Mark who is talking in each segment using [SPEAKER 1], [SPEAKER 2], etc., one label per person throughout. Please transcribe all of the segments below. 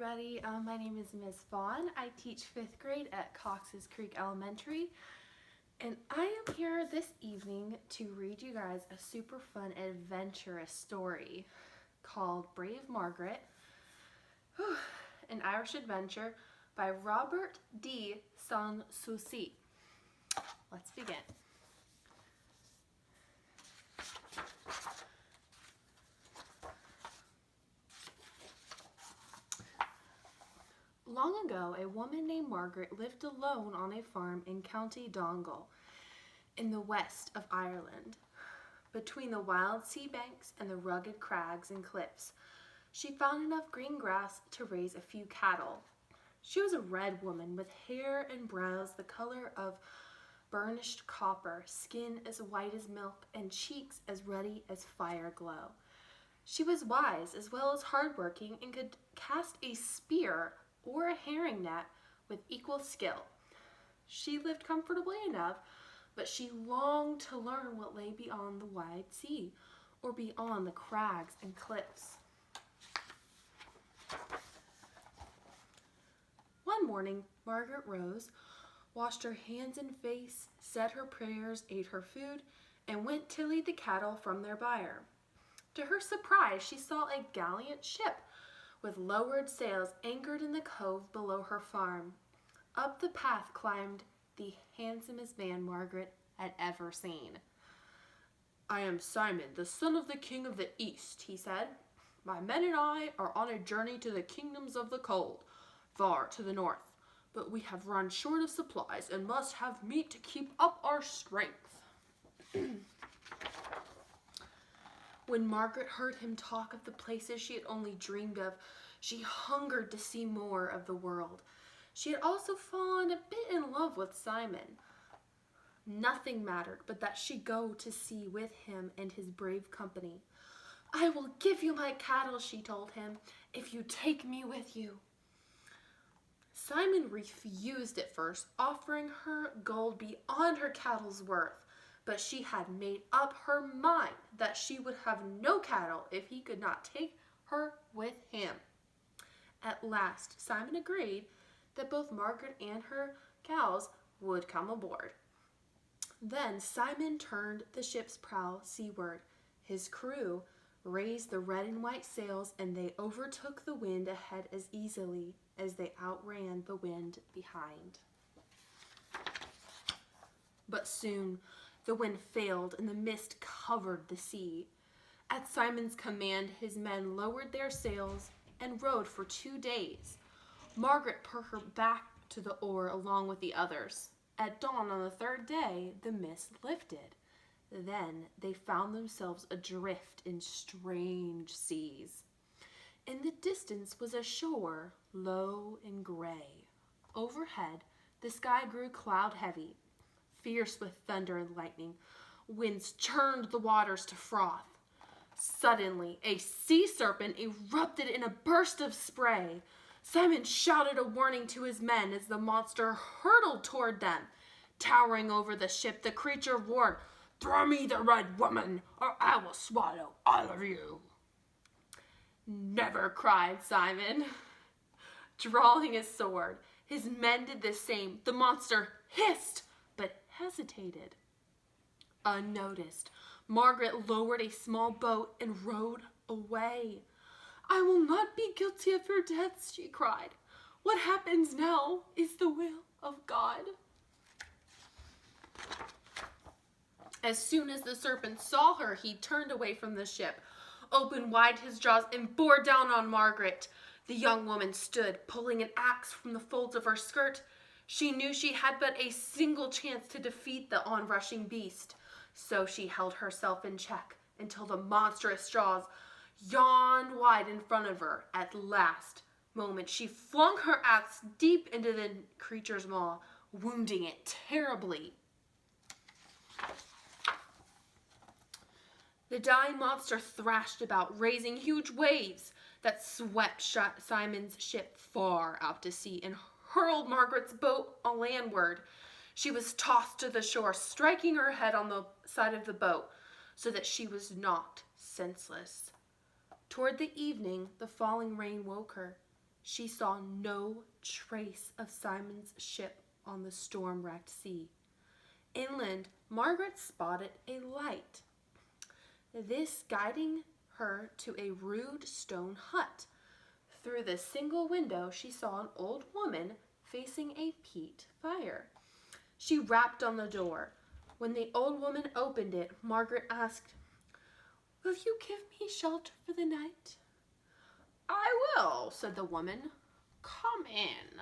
[SPEAKER 1] everybody. My name is Ms. Vaughn. I teach 5th grade at Cox's Creek Elementary, and I am here this evening to read you guys a super fun, adventurous story called Brave Margaret, an Irish Adventure by Robert D. Sanssouci. Let's begin. Long ago, a woman named Margaret lived alone on a farm in County Donegal, in the west of Ireland. Between the wild sea banks and the rugged crags and cliffs, she found enough green grass to raise a few cattle. She was a red woman with hair and brows the color of burnished copper, skin as white as milk, and cheeks as ruddy as fire glow. She was wise as well as hardworking and could cast a spear or a herring net with equal skill. She lived comfortably enough, but she longed to learn what lay beyond the wide sea or beyond the crags and cliffs. One morning, Margaret rose, washed her hands and face, said her prayers, ate her food, and went to lead the cattle from their byre. To her surprise, she saw a gallant ship with lowered sails anchored in the cove below her farm. Up the path climbed the handsomest man Margaret had ever seen. "I am Simon, the son of the King of the East," he said. "My men and I are on a journey to the kingdoms of the cold, far to the north, but we have run short of supplies and must have meat to keep up our strength." When Margaret heard him talk of the places she had only dreamed of, she hungered to see more of the world. She had also fallen a bit in love with Simon. Nothing mattered but that she go to sea with him and his brave company. "I will give you my cattle," she told him, "if you take me with you." Simon refused at first, offering her gold beyond her cattle's worth. But she had made up her mind that she would have no cattle if he could not take her with him. At last, Simon agreed that both Margaret and her cows would come aboard. Then Simon turned the ship's prow seaward. His crew raised the red and white sails, and they overtook the wind ahead as easily as they outran the wind behind. But soon the wind failed and the mist covered the sea. At Simon's command, his men lowered their sails and rowed for 2 days. Margaret put her back to the oar along with the others. At dawn on the 3rd day, the mist lifted. Then they found themselves adrift in strange seas. In the distance was a shore, low and gray. Overhead, the sky grew cloud-heavy. Fierce with thunder and lightning, winds churned the waters to froth. Suddenly, a sea serpent erupted in a burst of spray. Simon shouted a warning to his men as the monster hurtled toward them. Towering over the ship, the creature roared, "Throw me the red woman, or I will swallow all of you." "Never," cried Simon, drawing his sword. His men did the same. The monster hissed, but hesitated. Unnoticed, Margaret lowered a small boat and rowed away. "I will not be guilty of your deaths," she cried. "What happens now is the will of God." As soon as the serpent saw her, he turned away from the ship, opened wide his jaws, and bore down on Margaret. The young woman stood, pulling an axe from the folds of her skirt. She knew she had but a single chance to defeat the onrushing beast, so she held herself in check until the monstrous jaws yawned wide in front of her. At the last moment, she flung her axe deep into the creature's maw, wounding it terribly. The dying monster thrashed about, raising huge waves that swept Simon's ship far out to sea and hurled Margaret's boat landward. She was tossed to the shore, striking her head on the side of the boat so that she was knocked senseless. Toward the evening, the falling rain woke her. she saw no trace of Simon's ship on the storm-racked sea. Inland, Margaret spotted a light, this guiding her to a rude stone hut. Through the single window, she saw an old woman facing a peat fire. She rapped on the door. When the old woman opened it, Margaret asked, "Will you give me shelter for the night?" "I will," said the woman. "Come in."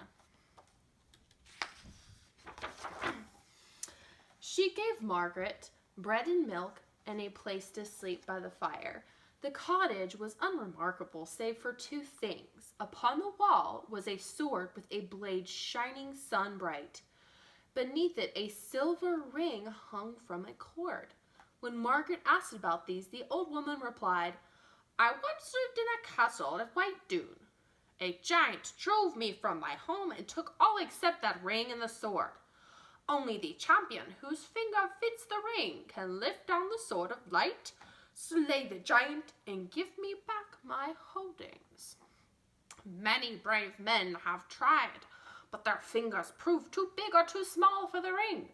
[SPEAKER 1] She gave Margaret bread and milk and a place to sleep by the fire. The cottage was unremarkable save for two things. Upon the wall was a sword with a blade shining sun-bright. Beneath it, a silver ring hung from a cord. When Margaret asked about these, the old woman replied, "I once lived in a castle at White Dune. A giant drove me from my home and took all except that ring and the sword. Only the champion whose finger fits the ring can lift down the sword of light, slay the giant, and give me back my holdings. Many brave men have tried, but their fingers proved too big or too small for the ring.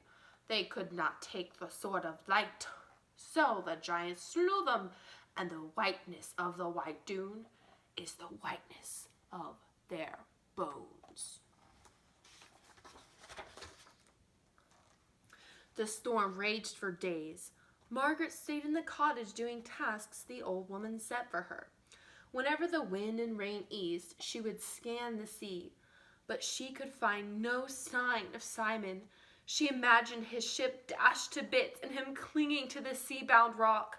[SPEAKER 1] They could not take the sword of light. So the giant slew them, and the whiteness of the White Dune is the whiteness of their bones." The storm raged for days. Margaret stayed in the cottage doing tasks the old woman set for her. Whenever the wind and rain eased, she would scan the sea, but she could find no sign of Simon. She imagined his ship dashed to bits and him clinging to the sea-bound rock.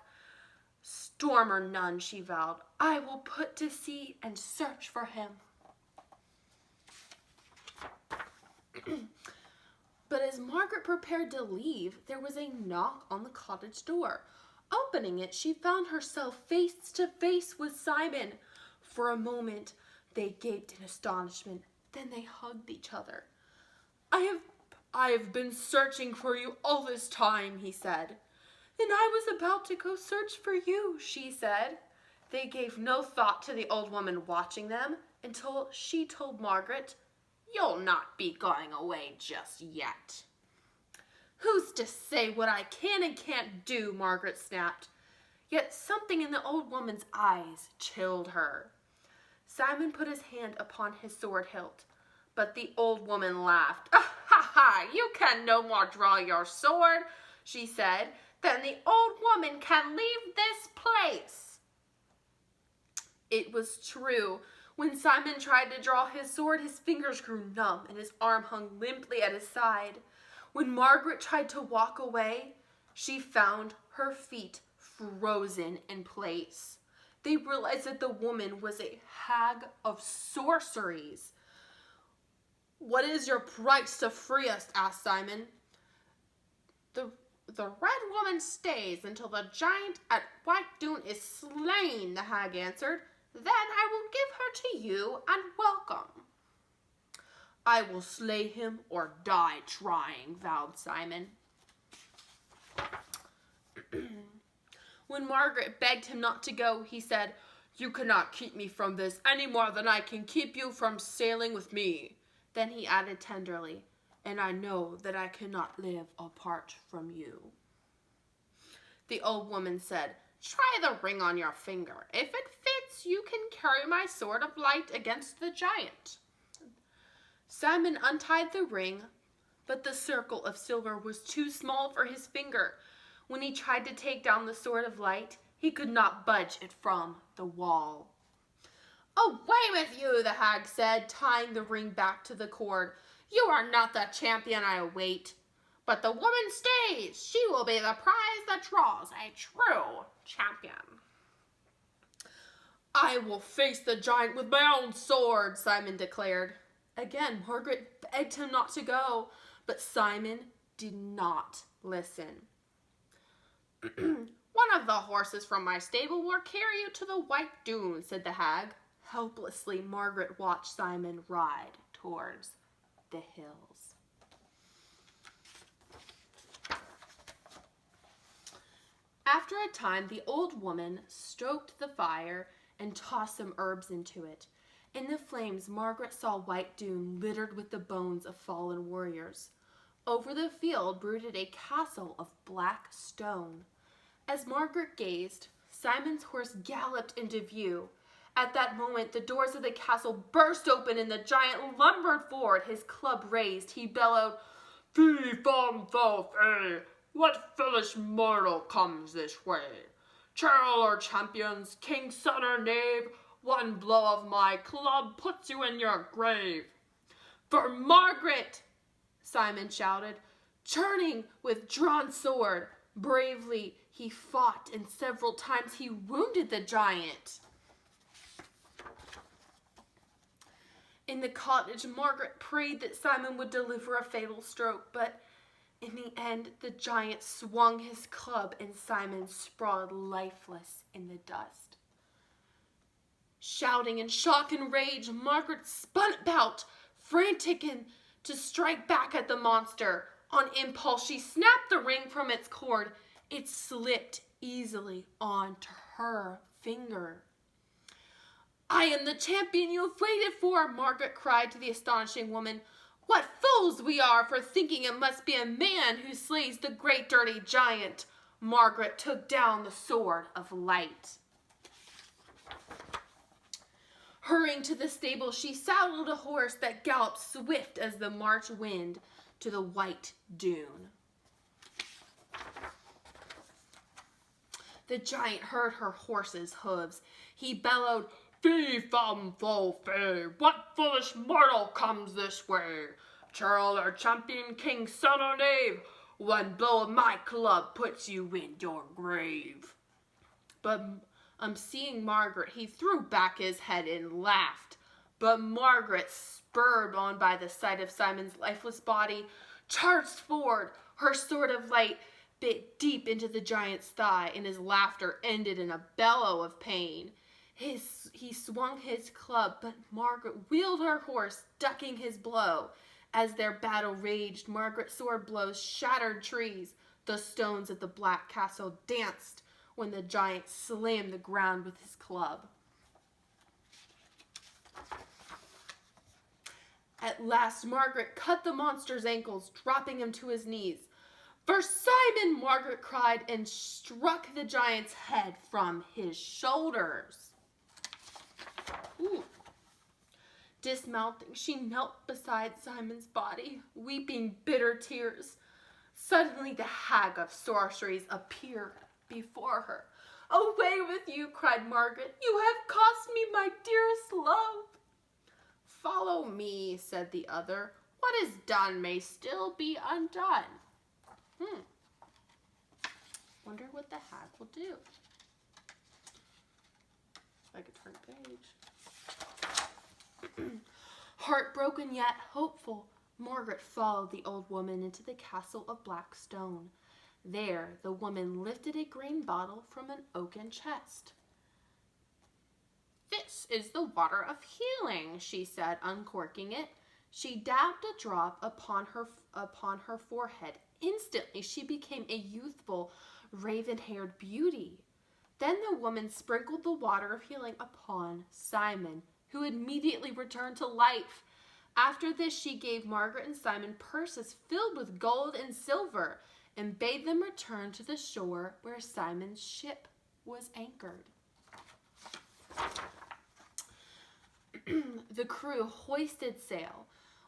[SPEAKER 1] "Storm or none," she vowed, "I will put to sea and search for him." But as Margaret prepared to leave, there was a knock on the cottage door. Opening it, she found herself face to face with Simon. For a moment, they gaped in astonishment. Then they hugged each other. I have been searching for you all this time," he said. "And I was about to go search for you," she said. They gave no thought to the old woman watching them until she told Margaret, "You'll not be going away just yet." "Who's to say what I can and can't do?" Margaret snapped. Yet something in the old woman's eyes chilled her. Simon put his hand upon his sword hilt, but the old woman laughed. "Ha ha! You can no more draw your sword," she said, "than the old woman can leave this place." It was true. When Simon tried to draw his sword, his fingers grew numb and his arm hung limply at his side. When Margaret tried to walk away, she found her feet frozen in place. They realized that the woman was a hag of sorceries. "What is your price to free us?" asked Simon. The red woman stays until the giant at White Dune is slain," the hag answered. "Then I will give her to you and welcome." "I will slay him or die trying," vowed Simon. When Margaret begged him not to go, he said, "You cannot keep me from this any more than I can keep you from sailing with me." Then he added tenderly, "And I know that I cannot live apart from you." The old woman said, "Try the ring on your finger. If it fits, you can carry my sword of light against the giant." Simon untied the ring, but the circle of silver was too small for his finger. When he tried to take down the sword of light, he could not budge it from the wall. "Away with you," the hag said, tying the ring back to the cord. "You are not the champion I await. But the woman stays. She will be the prize that draws a true champion." "I will face the giant with my own sword," Simon declared. Again, Margaret begged him not to go, but Simon did not listen. "One of the horses from my stable will carry you to the White Dune," said the hag. Helplessly, Margaret watched Simon ride towards the hills. After a time, the old woman stroked the fire and tossed some herbs into it. In the flames, Margaret saw white dune littered with the bones of fallen warriors. Over the field brooded a castle of black stone. As Margaret gazed, Simon's horse galloped into view. At that moment, the doors of the castle burst open and the giant lumbered forward, his club raised. He bellowed, "Fee, fum, fo, fey, what foolish mortal comes this way? Churl or champions, king, son, or knave, one blow of my club puts you in your grave." "For Margaret!" Simon shouted, turning with drawn sword. Bravely he fought, and several times he wounded the giant. In the cottage, Margaret prayed that Simon would deliver a fatal stroke, but in the end, the giant swung his club and Simon sprawled lifeless in the dust. Shouting in shock and rage, Margaret spun about, frantic and to strike back at the monster. On impulse, she snapped the ring from its cord. It slipped easily onto her finger. "I am the champion you have waited for," Margaret cried to the astonishing woman. "What fools we are for thinking it must be a man who slays the great dirty giant." Margaret took down the sword of light. Hurrying to the stable, she saddled a horse that galloped swift as the March wind to the white dune. The giant heard her horse's hooves. He bellowed, "Fee, fum, fo, fey, what foolish mortal comes this way? Churl or champion, king, son, or knave, one blow of my club puts you in your grave." But seeing Margaret, he threw back his head and laughed. But Margaret, spurred on by the sight of Simon's lifeless body, charged forward. Her sword of light bit deep into the giant's thigh, and his laughter ended in a bellow of pain. He swung his club, but Margaret wheeled her horse, ducking his blow. As their battle raged, Margaret's sword blows shattered trees. The stones at the Black Castle danced when the giant slammed the ground with his club. At last, Margaret cut the monster's ankles, dropping him to his knees. "For Simon!" Margaret cried, and struck the giant's head from his shoulders. Ooh. Dismounting, she knelt beside Simon's body, weeping bitter tears. Suddenly, the hag of sorceries appeared before her. "Away with you!" cried Margaret. "You have cost me my dearest love." "Follow me," said the other. "What is done may still be undone." Wonder what the hag will do. If I could turn page. Heartbroken yet hopeful, Margaret followed the old woman into the castle of black stone. There, the woman lifted a green bottle from an oaken chest. "This is the water of healing," she said, uncorking it. She dabbed a drop upon her forehead. Instantly, she became a youthful, raven-haired beauty. Then the woman sprinkled the water of healing upon Simon, who immediately returned to life. After this, she gave Margaret and Simon purses filled with gold and silver, and bade them return to the shore where Simon's ship was anchored. The crew hoisted sail.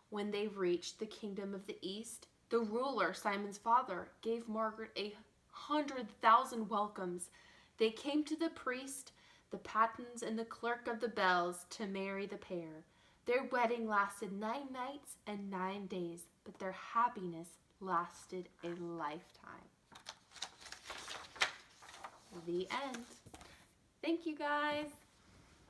[SPEAKER 1] When they reached the kingdom of the East, the ruler, Simon's father, gave Margaret 100,000 welcomes. They came to the priest, the patens, and the clerk of the bells to marry the pair. Their wedding lasted 9 nights and 9 days, but their happiness lasted a lifetime. The end. Thank you, guys.